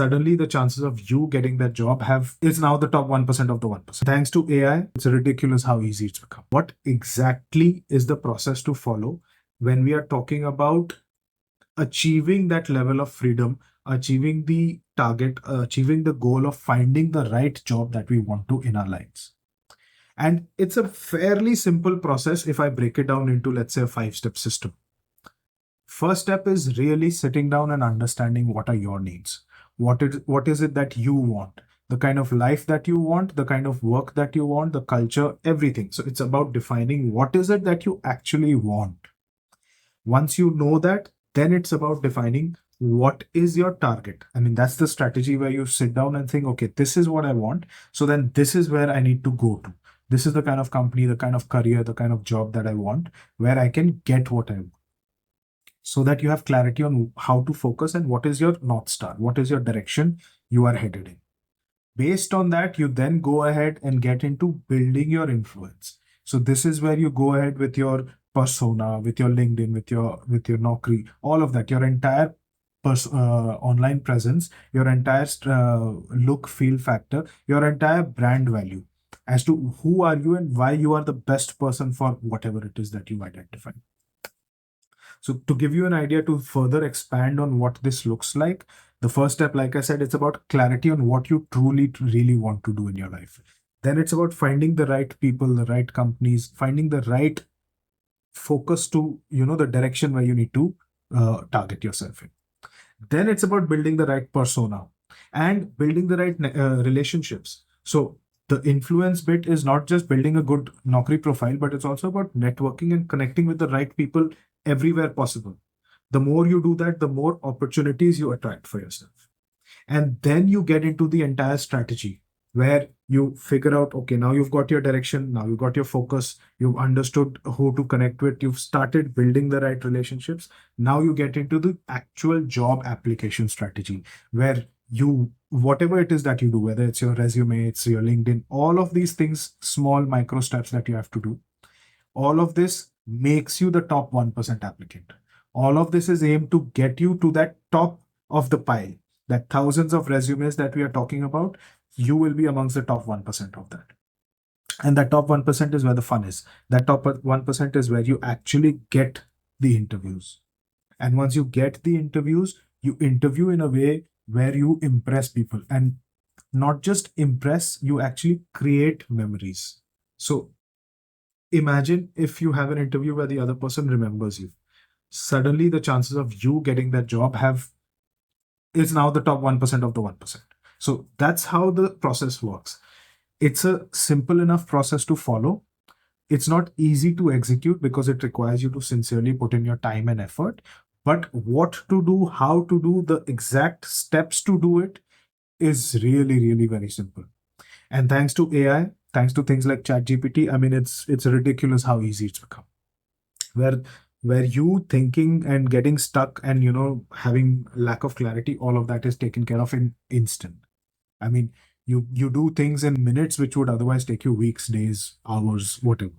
suddenly the chances of you getting that job have is now the top 1% of the 1%. Thanks to AI, it's ridiculous how easy it's become. What exactly is the process to follow when we are talking about achieving that level of freedom, achieving the target, achieving the goal of finding the right job that we want to in our lives? And it's a fairly simple process if I break it down into, let's say, a 5-step system. First step is really sitting down and understanding what are your needs. What is it that you want? The kind of life that you want, the kind of work that you want, the culture, everything. So it's about defining what is it that you actually want. Once you know that, then it's about defining what is your target. I mean, that's the strategy where you sit down and think, okay, this is what I want. So then this is where I need to go to. This is the kind of company, the kind of career, the kind of job that I want, where I can get what I want. So that you have clarity on how to focus and what is your North Star, what is your direction you are headed in. Based on that, you then go ahead and get into building your influence. So this is where you go ahead with your persona, with your LinkedIn, with your Naukri, all of that, your entire online presence, your entire look, feel factor, your entire brand value as to who are you and why you are the best person for whatever it is that you identify. So to give you an idea to further expand on what this looks like, the first step, like I said, it's about clarity on what you truly, really want to do in your life. Then it's about finding the right people, the right companies, finding the right focus to, the direction where you need to target yourself in. Then it's about building the right persona and building the right relationships. So the influence bit is not just building a good Naukri profile, but it's also about networking and connecting with the right people everywhere possible. The more you do that, the more opportunities you attract for yourself. And then you get into the entire strategy where you figure out, okay, now you've got your direction, now you've got your focus, you've understood who to connect with, you've started building the right relationships. Now you get into the actual job application strategy where whatever it is that you do, whether it's your resume, it's your LinkedIn, all of these things, small micro steps that you have to do, all of this makes you the top 1% applicant. All of this is aimed to get you to that top of the pile, that thousands of resumes that we are talking about, you will be amongst the top 1% of that. And that top 1% is where the fun is. That top 1% is where you actually get the interviews. And once you get the interviews, you interview in a way where you impress people. And not just impress, you actually create memories. So imagine if you have an interview where the other person remembers you. Suddenly the chances of you getting that job have is now the top 1% of the 1%. So that's how the process works. It's a simple enough process to follow. It's not easy to execute because it requires you to sincerely put in your time and effort. But what to do, how to do, the exact steps to do it is really, really very simple. And thanks to AI, thanks to things like ChatGPT, I mean, it's ridiculous how easy it's become. Where you thinking and getting stuck and having lack of clarity, all of that is taken care of in instant. I mean, you do things in minutes which would otherwise take you weeks, days, hours, whatever.